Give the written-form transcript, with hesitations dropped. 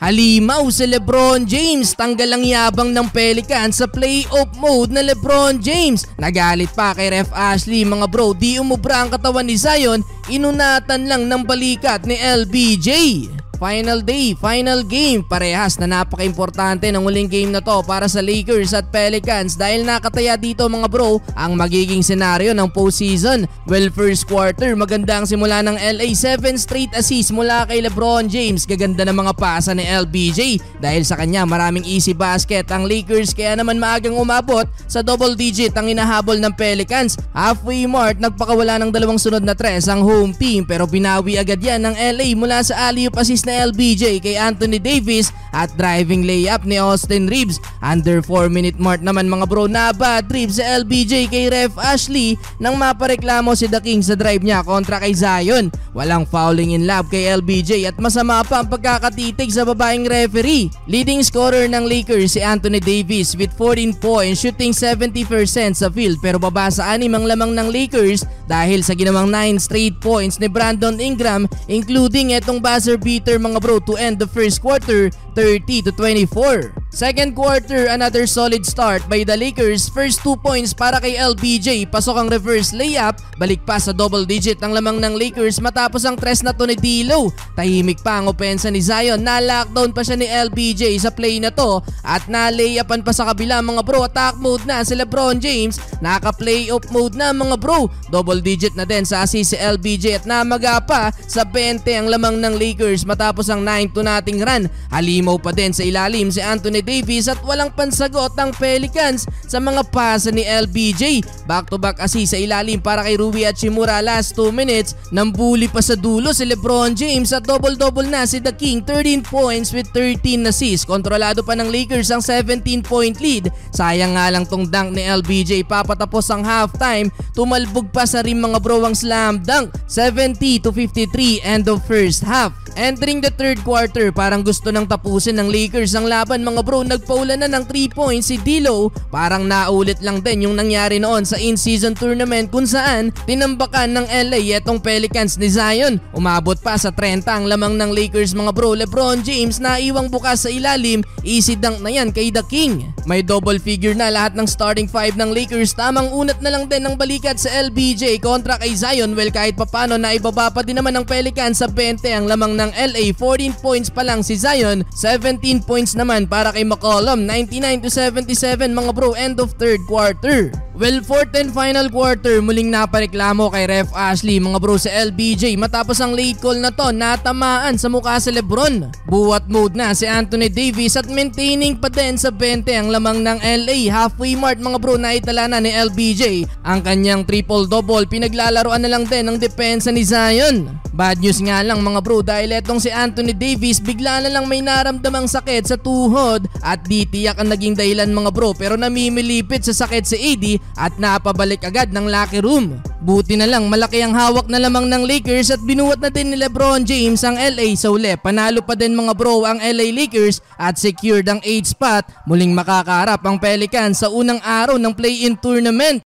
Halimaw si LeBron James, tanggal ang yabang ng Pelicans sa playoff mode na LeBron James. Nagalit pa kay Ref Ashley, mga bro, di umubra ang katawan ni Zion, inunatan lang ng balikat ni LBJ. Final day, final game, parehas na napaka-importante ng huling game na to para sa Lakers at Pelicans dahil nakataya dito mga bro ang magiging senaryo ng postseason. Well, first quarter, maganda ang simula ng LA, 7 straight assists mula kay LeBron James, gaganda ng mga pasa ni LBJ dahil sa kanya maraming easy basket ang Lakers kaya naman maagang umabot sa double digit ang inahabol ng Pelicans. Halfway mark, nagpakawala ng dalawang sunod na tres ang home team pero binawi agad yan ng LA mula sa alley-oop assist na LBJ kay Anthony Davis at driving layup ni Austin Reeves. Under 4-minute mark naman mga bro na bad trip sa LBJ kay Ref Ashley nang mapareklamo si The King sa drive niya kontra kay Zion. Walang fouling in love kay LBJ at masama pa ang pagkakatitig sa babaeng referee. Leading scorer ng Lakers si Anthony Davis with 14 points, shooting 70% sa field pero baba sa 6 ang lamang ng Lakers dahil sa ginawang 9 straight points ni Brandon Ingram including etong buzzer beater mga bro to end the first quarter 30-24. Second quarter, another solid start by the Lakers. First 2 points para kay LBJ, pasok ang reverse layup, balik pa sa double digit ang lamang ng Lakers matapos ang tres na to ni D'Lo. Tahimik pa ang opensa ni Zion, na-lockdown pa siya ni LBJ sa play na to at na-layapan pa sa kabila mga bro. Attack mode na si LeBron James, naka-playoff mode na mga bro. Double digit na din sa assist si LBJ at namaga pa sa 20 ang lamang ng Lakers matapos ang 9-0 run. Halimaw pa din sa ilalim si Anthony Davis at walang pansagot ang Pelicans sa mga pasa ni LBJ. Back-to-back assist sa ilalim para kay Rui Hachimura last 2 minutes. Nambuli pa sa dulo si LeBron James at double-double na si The King, 13 points with 13 assists. Kontrolado pa ng Lakers ang 17-point lead. Sayang nga lang tong dunk ni LBJ, papatapos ang halftime. Tumalbog pa sa rim mga bro ang slam dunk, 70-53 end of first half. Entering the third quarter, parang gusto nang tapusin ng Lakers ang laban mga bro. Nagpaulan na ng 3 points si D'Lo. Parang naulit lang din yung nangyari noon sa in-season tournament kung saan tinambakan ng LA etong Pelicans ni Zion. Umabot pa sa 30 ang lamang ng Lakers mga bro. LeBron James na iwang bukas sa ilalim, easy dunk na yan kay The King. May double figure na lahat ng starting 5 ng Lakers. Tamang unat na lang din ng balikat sa LBJ kontra kay Zion. Well, kahit papano na ibaba pa din naman ng Pelicans sa 20 ang lamang ng LA. 14 points pa lang si Zion, 17 points naman para kay McCollum, 99-77 mga bro, end of third quarter. Well, fourth and final quarter, muling napareklamo kay Ref Ashley mga bro sa LBJ matapos ang late call na to, natamaan sa mukha si LeBron. Buwat mode na si Anthony Davis at maintaining pa din sa 20 ang lamang ng LA. Halfway mark mga bro, naitala na ni LBJ ang kanyang triple-double. Pinaglalaroan na lang din ng depensa ni Zion. Bad news nga lang mga bro dahil etong si Anthony Davis bigla na lang may naramdamang sakit sa tuhod at di tiyak ang naging dahilan mga bro pero namimilipit sa sakit si AD at napabalik agad ng locker room. Buti na lang malaki ang hawak na lamang ng Lakers at binuhat na din ni LeBron James ang LA sa uli. Panalo pa din mga bro ang LA Lakers at secured ang 8th spot. Muling makakaharap ang Pelicans sa unang araw ng play-in tournament.